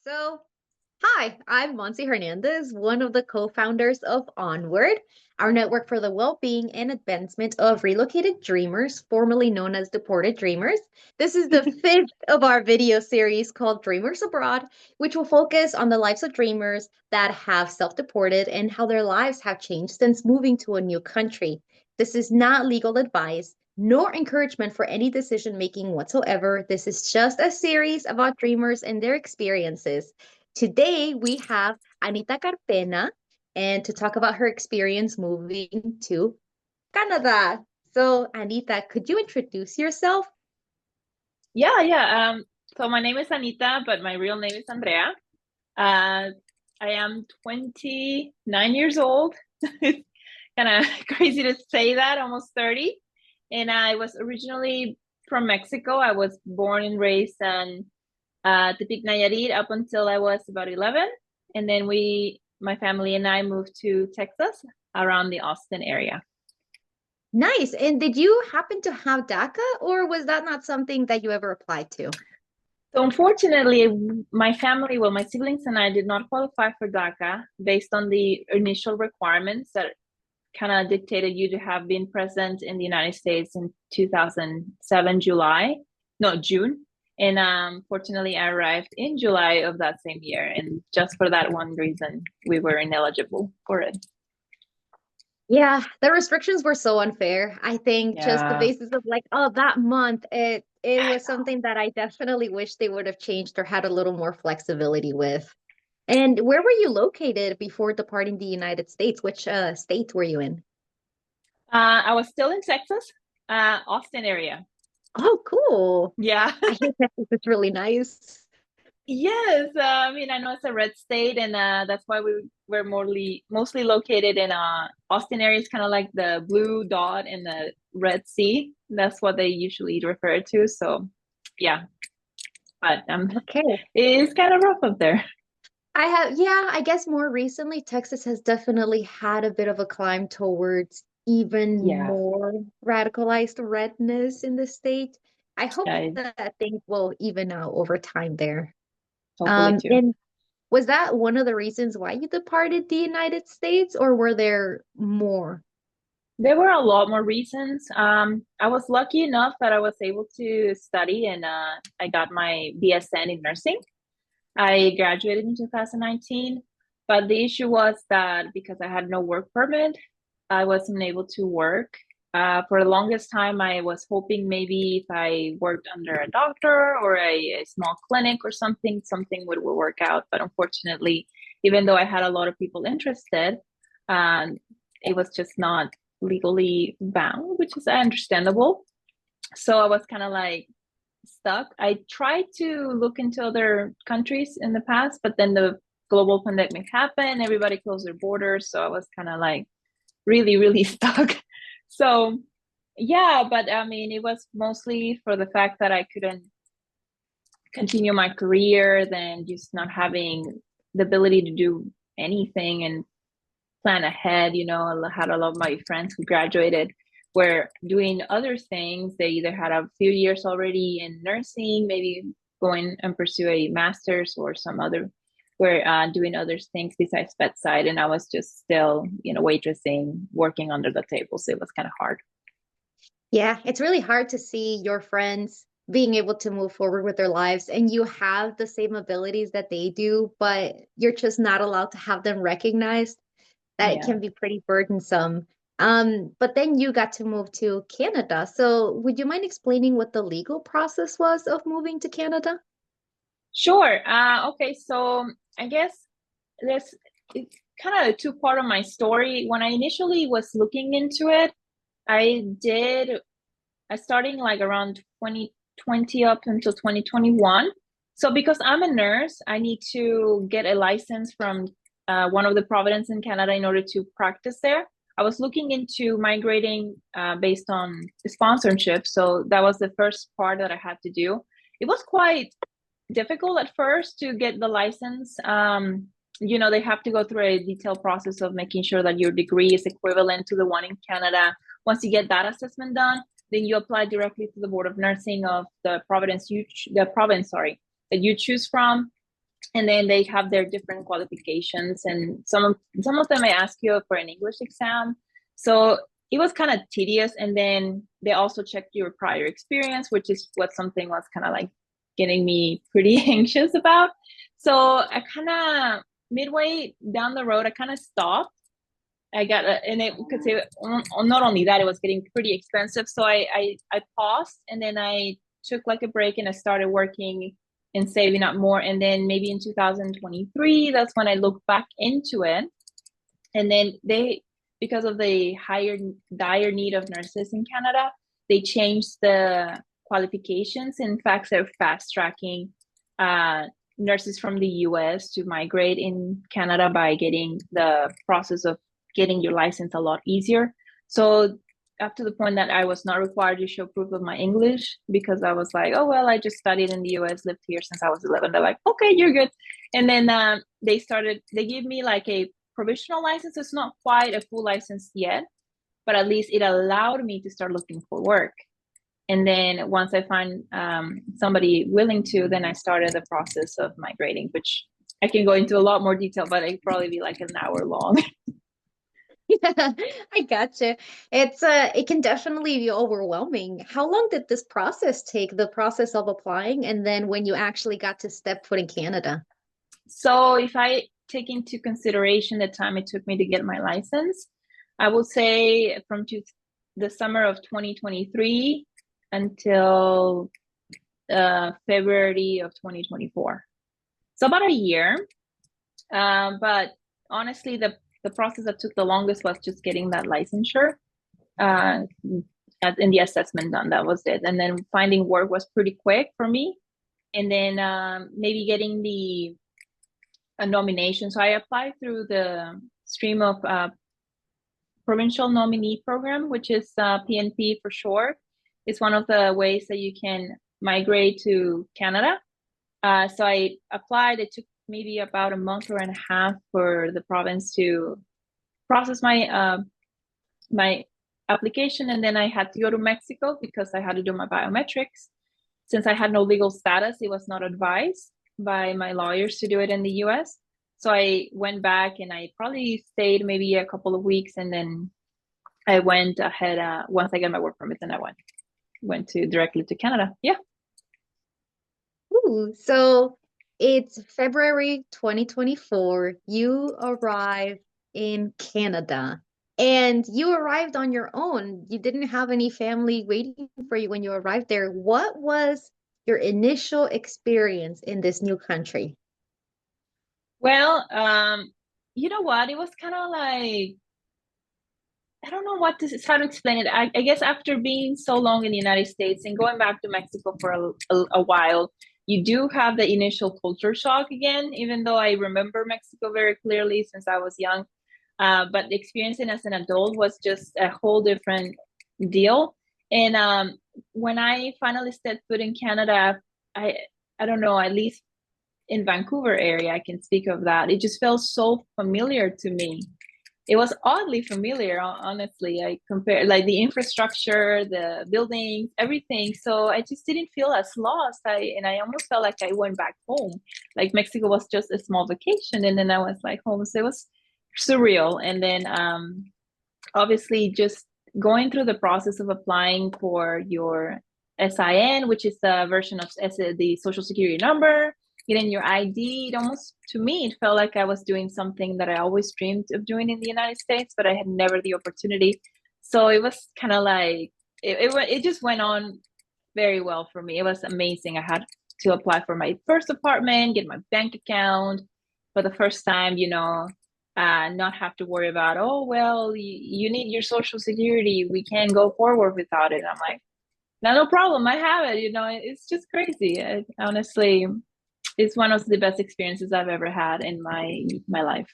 So, hi, I'm Monse Hernandez, one of the co-founders of Onward, our network for the well-being and advancement of relocated dreamers, formerly known as deported dreamers. This is the fifth of our video series called Dreamers Abroad, which will focus on the lives of dreamers that have self-deported and how their lives have changed since moving to a new country. This is not legal advice nor encouragement for any decision making whatsoever. This is just a series about dreamers and their experiences. Today, we have Anita Carpena and to talk about her experience moving to Canada. So, Anita, could you introduce yourself? Yeah. So my name is Anita, but my real name is Andrea. Uh, I am 29 years old. It's kind of crazy to say that, almost 30. And I was originally from Mexico. I was born and raised in Tepic, Nayarit up until I was about 11. And then my family and I moved to Texas around the Austin area. Nice. And did you happen to have DACA, or was that not something that you ever applied to? So unfortunately, my family, well, my siblings and I did not qualify for DACA based on the initial requirements that kind of dictated you to have been present in the United States in 2007, June. And fortunately, I arrived in July of that same year. And just for that one reason, we were ineligible for it. Yeah, the restrictions were so unfair. I think just the Yeah. basis of like, oh, that month, it was something that I definitely wish they would have changed or had a little more flexibility with. And where were you located before departing the United States? Which state were you in? I was still in Texas, Austin area. Oh, cool. Yeah. I hear Texas is really nice. Yes, I mean, I know it's a red state, and that's why we're mostly located in Austin area. Is kind of like the blue dot in the Red Sea. That's what they usually refer to. So, yeah, but Okay. it's kind of rough up there. Yeah, I guess more recently, Texas has definitely had a bit of a climb towards even Yeah, more radicalized redness in the state. I hope I that things will even out over time there. hopefully too. And was that one of the reasons why you departed the United States, or were there more? There were a lot more reasons. I was lucky enough that I was able to study, and I got my BSN in nursing. I graduated in 2019, but the issue was that because I had no work permit, I wasn't able to work. For the longest time, I was hoping maybe if I worked under a doctor or a small clinic or something would work out. But unfortunately, even though I had a lot of people interested, um, it was just not legally bound, which is understandable. So I was kind of like stuck. I tried to look into other countries in the past, but then the global pandemic happened, everybody closed their borders, so I was kind of like really stuck. So yeah, but I mean, it was mostly for the fact that I couldn't continue my career, then just not having the ability to do anything and plan ahead. I had a lot of my friends who graduated were doing other things. They either had a few years already in nursing, maybe going and pursue a master's or some other, were doing other things besides bedside. And I was just still, waitressing, working under the table. So it was kind of hard. Yeah, it's really hard to see your friends being able to move forward with their lives and you have the same abilities that they do, but you're just not allowed to have them recognized. That it Yeah. can be pretty burdensome. But then you got to move to Canada. So would you mind explaining what the legal process was of moving to Canada? Sure. Okay. So I guess there's it's kind of a two-part of my story. When I initially was looking into it, I did starting like around 2020 up until 2021. So because I'm a nurse, I need to get a license from one of the provinces in Canada in order to practice there. I was looking into migrating based on sponsorship. So that was the first part that I had to do. It was quite difficult at first to get the license. They have to go through a detailed process of making sure that your degree is equivalent to the one in Canada. Once you get that assessment done, then you apply directly to the Board of Nursing of the province, that you choose from. And then they have their different qualifications, and some of them I ask you for an English exam. So it was kind of tedious. And then they also checked your prior experience, which is what something was kind of like getting me pretty anxious about. So I kind of midway down the road, I kind of stopped. I got and it because not only that, it was getting pretty expensive. So I paused, and then I took like a break, and I started working and saving up more. And then maybe in 2023, that's when I looked back into it. And then because of the dire need of nurses in Canada, they changed the qualifications. In fact, they're fast tracking nurses from the US to migrate in Canada by getting the process of getting your license a lot easier. So up to the point that I was not required to show proof of my English, because I was like, oh, well, I just studied in the US, lived here since I was 11. They're like, okay, you're good. And then they gave me like a provisional license. It's not quite a full license yet, but at least it allowed me to start looking for work. And then once I find somebody willing to, then I started the process of migrating, which I can go into a lot more detail, but it'd probably be like an hour long. Yeah, I gotcha. It can definitely be overwhelming. How long did this process take, the process of applying, and then when you actually got to step foot in Canada? So if I take into consideration the time it took me to get my license, I would say from the summer of 2023 until February of 2024. So about a year. But honestly, the process that took the longest was just getting that licensure and the assessment done. That was it. And then finding work was pretty quick for me. And then maybe getting a nomination. So I applied through the stream of provincial nominee program, which is PNP for short. It's one of the ways that you can migrate to Canada. So I applied. It took maybe about a month or and a half for the province to process my application, and then I had to go to Mexico because I had to do my biometrics. Since I had no legal status, it was not advised by my lawyers to do it in the US. So I went back, and I probably stayed maybe a couple of weeks, and then I went ahead once I got my work permit, and I went directly to Canada. Yeah. Ooh, so it's February 2024. You arrive in Canada, and you arrived on your own. You didn't have any family waiting for you when you arrived there. What was your initial experience in this new country? Well, you know what? It was kind of like, I don't know how to explain it. I guess after being so long in the United States and going back to Mexico for a while, you do have the initial culture shock again, even though I remember Mexico very clearly since I was young. But experiencing as an adult was just a whole different deal. And when I finally stepped foot in Canada, I don't know, at least in Vancouver area, I can speak of that. It just felt so familiar to me. It was oddly familiar, honestly. I compare like the infrastructure, the buildings, everything. So I just didn't feel as lost. I almost felt like I went back home. Like Mexico was just a small vacation, and then I was like home. So it was surreal. And then obviously just going through the process of applying for your SIN, which is the version of the social security number, getting your ID. It almost, to me, it felt like I was doing something that I always dreamed of doing in the United States, but I had never the opportunity. So it was kind of like, it just went on very well for me. It was amazing. I had to apply for my first apartment, get my bank account for the first time, not have to worry about, oh, well, you need your social security. We can't go forward without it. I'm like, no problem. I have it. It's just crazy. Honestly, it's one of the best experiences I've ever had in my life.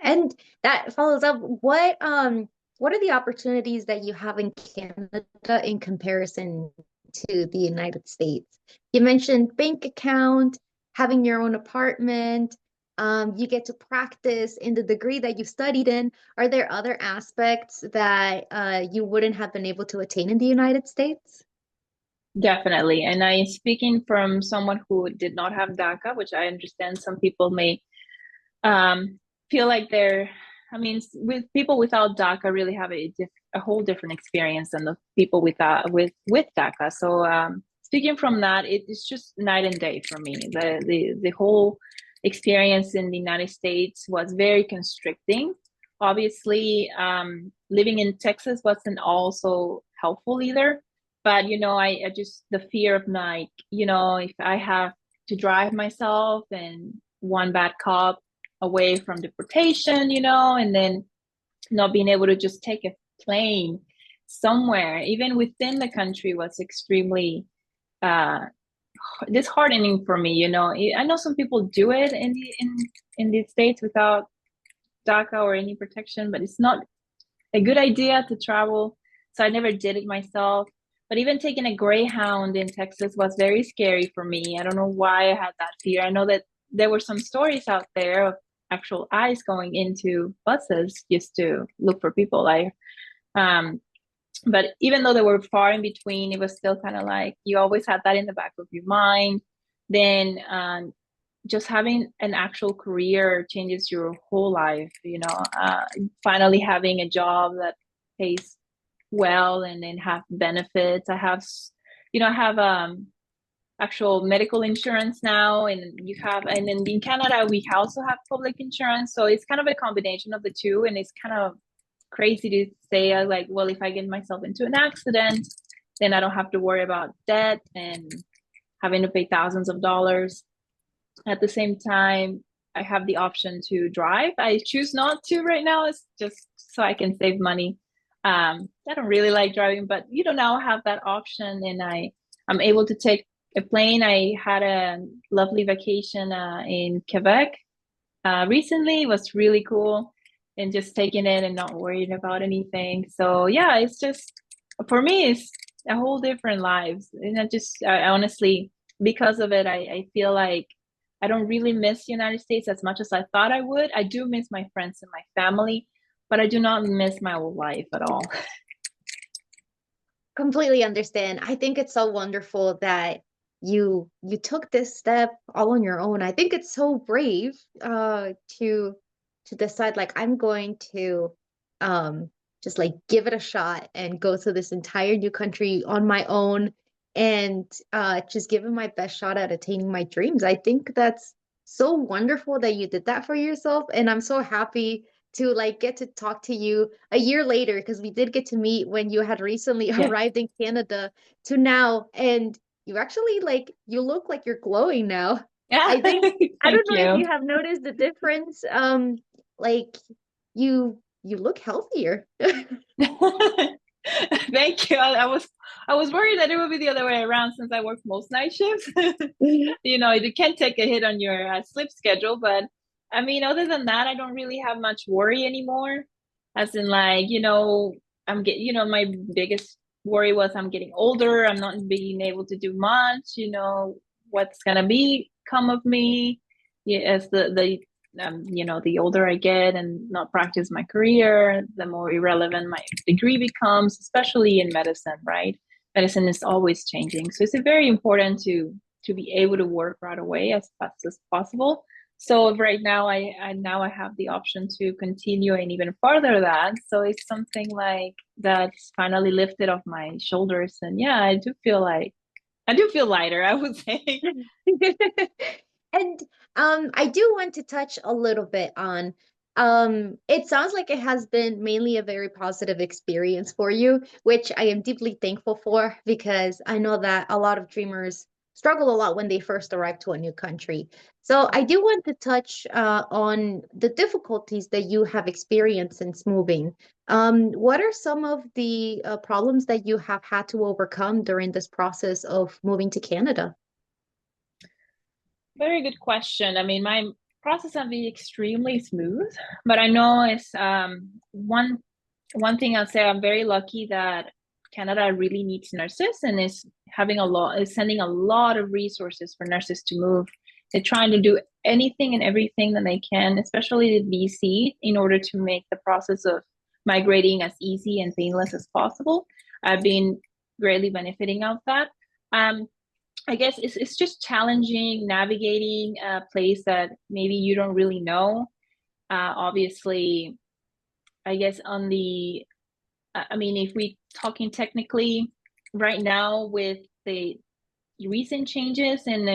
And that follows up, what are the opportunities that you have in Canada in comparison to the United States? You mentioned bank account, having your own apartment, you get to practice in the degree that you studied in. Are there other aspects that you wouldn't have been able to attain in the United States? Definitely. And I speaking from someone who did not have DACA, which I understand some people may um, feel like they're, I mean, with people without DACA really have a whole different experience than the people with DACA. So speaking from that, it's just night and day for me. The whole experience in the United States was very constricting. Obviously, living in Texas wasn't also helpful either. But I just the fear of like, if I have to drive myself and one bad cop away from deportation, and then not being able to just take a plane somewhere, even within the country, was extremely uh, disheartening for me. I know some people do it in the States without DACA or any protection, but it's not a good idea to travel. So I never did it myself. But even taking a Greyhound in Texas was very scary for me. I don't know why I had that fear. I know that there were some stories out there of actual ICE going into buses just to look for people. Um, but even though they were far in between, it was still kind of like you always had that in the back of your mind. Then just having an actual career changes your whole life. Finally having a job that pays well and then have benefits. I have actual medical insurance now, and then in Canada we also have public insurance, so it's kind of a combination of the two, and it's kind of crazy to say like, well, if I get myself into an accident, then I don't have to worry about debt and having to pay thousands of dollars. At the same time, I have the option to drive. I choose not to right now. It's just so I can save money. I don't really like driving, but now I have that option, and I'm able to take a plane. I had a lovely vacation in Quebec recently. It was really cool, and just taking it and not worrying about anything. So yeah, it's just for me, it's a whole different lives, and I honestly, because of it, I feel like I don't really miss the United States as much as I thought I would. I do miss my friends and my family, but I do not miss my old life at all. Completely understand. I think it's so wonderful that you took this step all on your own. I think it's so brave to decide like I'm going to just like give it a shot and go to this entire new country on my own and just give it my best shot at attaining my dreams. I think that's so wonderful that you did that for yourself, and I'm so happy to like get to talk to you a year later because we did get to meet when you had recently Yeah. arrived in Canada to now, and you actually like you look like you're glowing now. Yeah. I think I Thank don't know if you. you have noticed the difference. Like you look healthier. Thank you. I was worried that it would be the other way around since I work most night shifts. You can take a hit on your sleep schedule, but I mean, other than that, I don't really have much worry anymore. As in, like, my biggest worry was I'm getting older. I'm not being able to do much. What's gonna become of me? Yeah, as the older I get and not practice my career, the more irrelevant my degree becomes, especially in medicine, right? Medicine is always changing. So it's very important to be able to work right away as fast as possible. So right now I have the option to continue and even further that. So it's something like that's finally lifted off my shoulders. And yeah, I do feel lighter, I would say. And I do want to touch a little bit on it sounds like it has been mainly a very positive experience for you, which I am deeply thankful for because I know that a lot of dreamers struggle a lot when they first arrive to a new country. So I do want to touch on the difficulties that you have experienced since moving. What are some of the problems that you have had to overcome during this process of moving to Canada? Very good question. I mean, my process has been extremely smooth, but I know it's one thing I'll say, I'm very lucky that Canada really needs nurses and is sending a lot of resources for nurses to move. They're trying to do anything and everything that they can, especially the BC, in order to make the process of migrating as easy and painless as possible. I've been greatly benefiting of that. Um, I guess it's just challenging navigating a place that maybe you don't really know. Obviously, I guess on the, I mean, if we talking technically right now with the recent changes in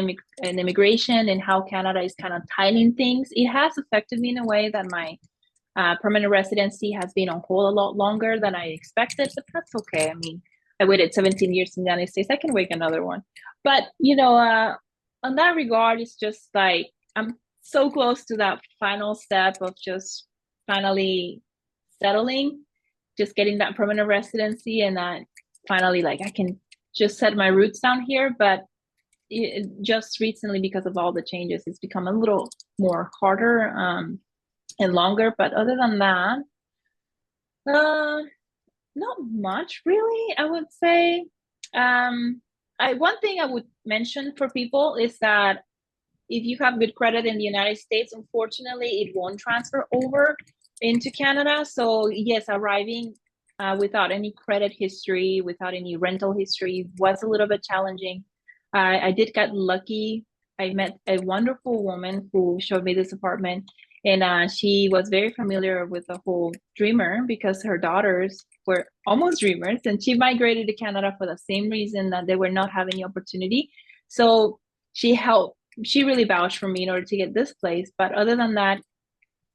immigration and how Canada is kind of tightening things, it has affected me in a way that my permanent residency has been on hold a lot longer than I expected, but that's okay. I mean, I waited 17 years in the United States. I can wait another one. But, on that regard, it's just like I'm so close to that final step of just finally settling, just getting that permanent residency, and that finally, like, I can just set my roots down here. But just recently, because of all the changes, it's become a little more harder. And longer. But other than that, uh, not much really, I would say. One thing I would mention for people is that if you have good credit in the United States, unfortunately, it won't transfer over into Canada. So yes, arriving without any credit history, without any rental history was a little bit challenging. I did get lucky. I met a wonderful woman who showed me this apartment, and she was very familiar with the whole dreamer because her daughters were almost dreamers, and she migrated to Canada for the same reason that they were not having the opportunity. So she helped. She really vouched for me in order to get this place. But other than that,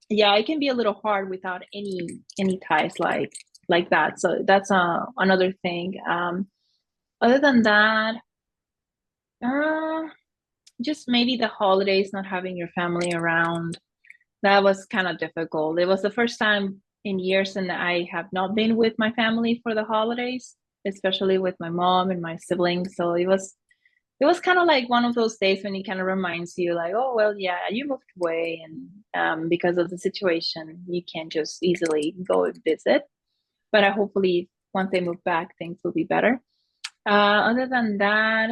yeah, it can be a little hard without any ties like that. So that's another thing. Other than that, uh, just maybe the holidays, not having your family around. That was kind of difficult. It was the first time in years and I have not been with my family for the holidays, especially with my mom and my siblings. So it was kind of like one of those days when it kind of reminds you like, oh well, yeah, you moved away, and because of the situation you can't just easily go and visit. But hopefully once they move back things will be better. Other than that,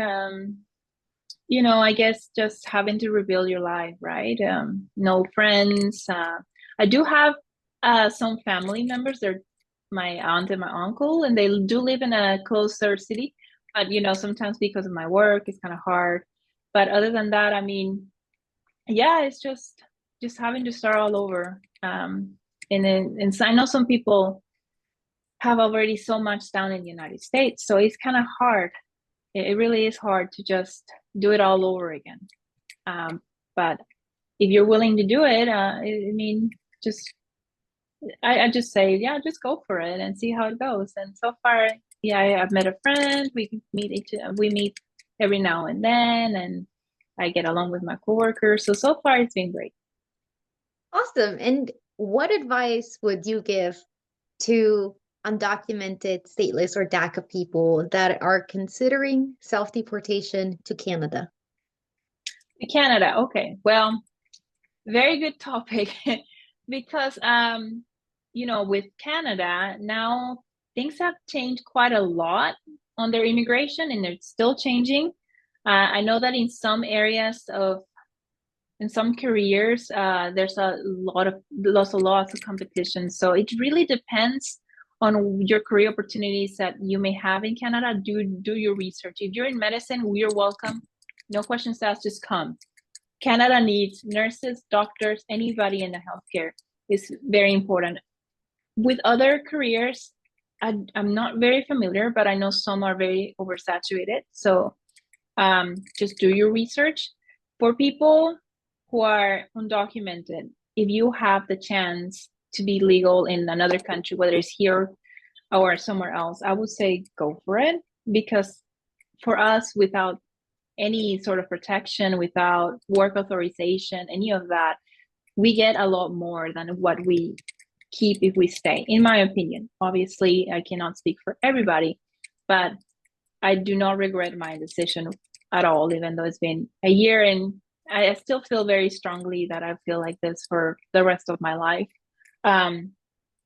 I guess just having to rebuild your life, right? No friends. I do have some family members. They're my aunt and my uncle, and they do live in a closer city. But sometimes because of my work, it's kind of hard. But other than that, I mean, yeah, it's just having to start all over. And so I know some people have already so much down in the United States, so it's kind of hard. It really is hard to just do it all over again. But if you're willing to do it, I mean, just I just say, yeah, just go for it and see how it goes. And so far, yeah, I've met a friend. We meet every now and then, and I get along with my coworkers. So far, it's been great. Awesome. And what advice would you give to undocumented, stateless, or DACA people that are considering self-deportation to Canada? Canada, okay. Well, very good topic because with Canada now things have changed quite a lot on their immigration and they're still changing. I know that in some careers, there's lots of competition. So it really depends on your career opportunities that you may have in Canada. Do your research. If you're in medicine, you're welcome. No questions asked, just come. Canada needs nurses, doctors, anybody in the healthcare is very important. With other careers, I'm not very familiar, but I know some are very oversaturated. So just do your research. For people who are undocumented, if you have the chance to be legal in another country, whether it's here or somewhere else, I would say go for it because for us, without any sort of protection, without work authorization, any of that, we get a lot more than what we keep if we stay, in my opinion. Obviously, I cannot speak for everybody, but I do not regret my decision at all, even though it's been a year and I still feel very strongly that I feel like this for the rest of my life. Um,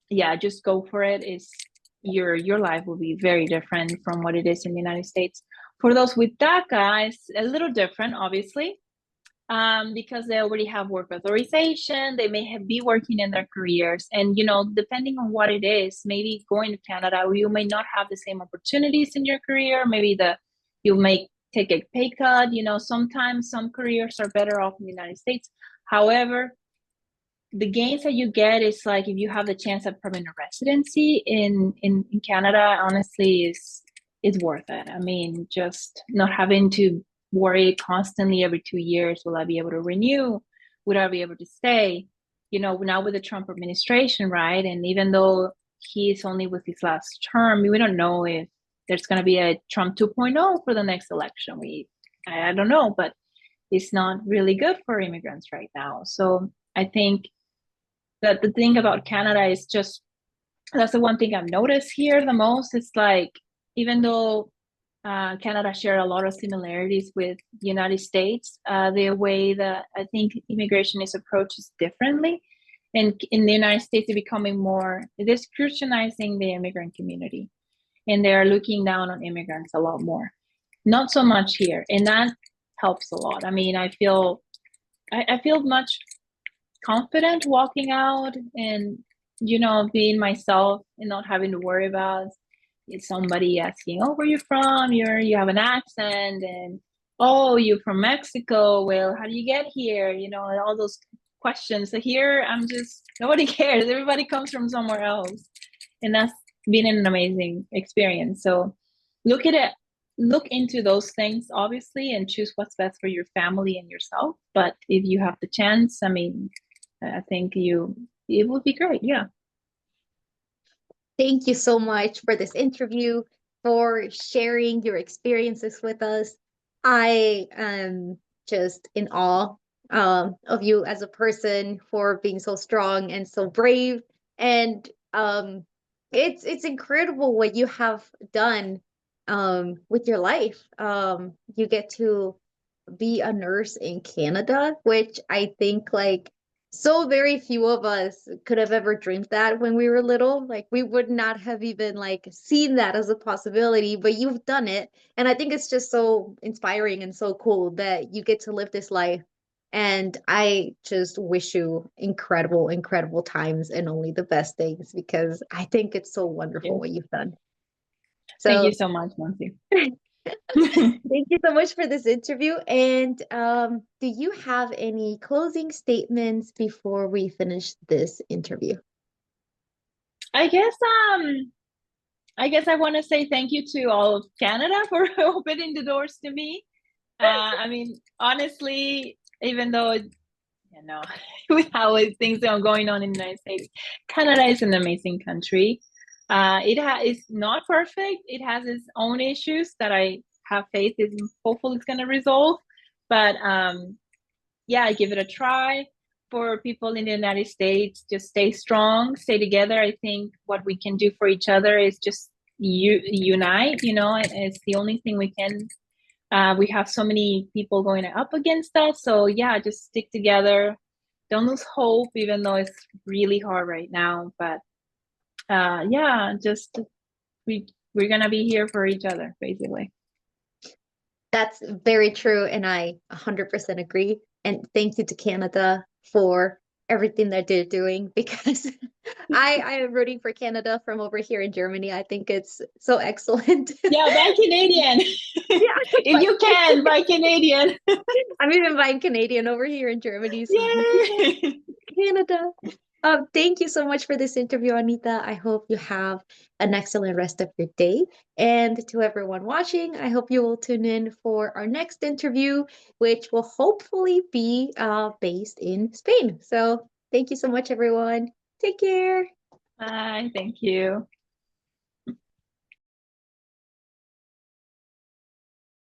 yeah, just go for it. Is your life will be very different from what it is in the United States. For those with DACA, it's a little different, obviously, because they already have work authorization. They may be working in their careers, and depending on what it is, maybe going to Canada, you may not have the same opportunities in your career. Maybe you may take a pay cut. Sometimes some careers are better off in the United States. However, the gains that you get is like if you have the chance of permanent residency in Canada, honestly, is worth it. I mean, just not having to worry constantly every 2 years, will I be able to renew? Would I be able to stay? Now with the Trump administration, right? And even though he's only with his last term, we don't know if there's going to be a Trump 2.0 for the next election. I don't know, but it's not really good for immigrants right now. So I think that the thing about Canada is just that's the one thing I've noticed here the most. It's like even though Canada share a lot of similarities with the United States, the way that I think immigration is approached is differently. And in the United States, they're scrutinizing the immigrant community, and they're looking down on immigrants a lot more. Not so much here, and that helps a lot. I mean, I feel much confident walking out and being myself and not having to worry about somebody asking, oh, where you from, you have an accent, and oh, you're from Mexico, well, how do you get here, and all those questions. So here I'm just, nobody cares, everybody comes from somewhere else, and that's been an amazing experience. So look at it, look into those things obviously, and choose what's best for your family and yourself. But if you have the chance, I mean, I think it would be great. Yeah. Thank you so much for this interview, for sharing your experiences with us. I am just in awe of you as a person, for being so strong and so brave. And it's incredible what you have done with your life. You get to be a nurse in Canada, which I think like so very few of us could have ever dreamed that when we were little. Like we would not have even like seen that as a possibility, but you've done it. And I think it's just so inspiring and so cool that you get to live this life. And I just wish you incredible, incredible times and only the best things, because I think it's so wonderful Yeah. what you've done. Thank you So so much, Monty. thank you so much for this interview. And do you have any closing statements before we finish this interview? I guess I want to say thank you to all of Canada for opening the doors to me. I mean, honestly, even though with how things are going on in the United States, Canada is an amazing country. It's not perfect. It has its own issues that I have faith is hopefully it's going to resolve. But yeah, give it a try. For people in the United States, just stay strong, stay together. I think what we can do for each other is just unite. It's the only thing we can. We have so many people going up against us. So yeah, just stick together. Don't lose hope, even though it's really hard right now. But yeah, just we're gonna be here for each other, basically. That's very true, and I 100% agree. And thank you to Canada for everything that they're doing, because I am rooting for Canada from over here in Germany. I think it's so excellent. Yeah, buy Canadian. If you can, buy Canadian. I'm even buying Canadian over here in Germany. So Yay! Canada. Thank you so much for this interview, Anita. I hope you have an excellent rest of your day. And to everyone watching, I hope you will tune in for our next interview, which will hopefully be based in Spain. So thank you so much, everyone. Take care. Bye. Thank you.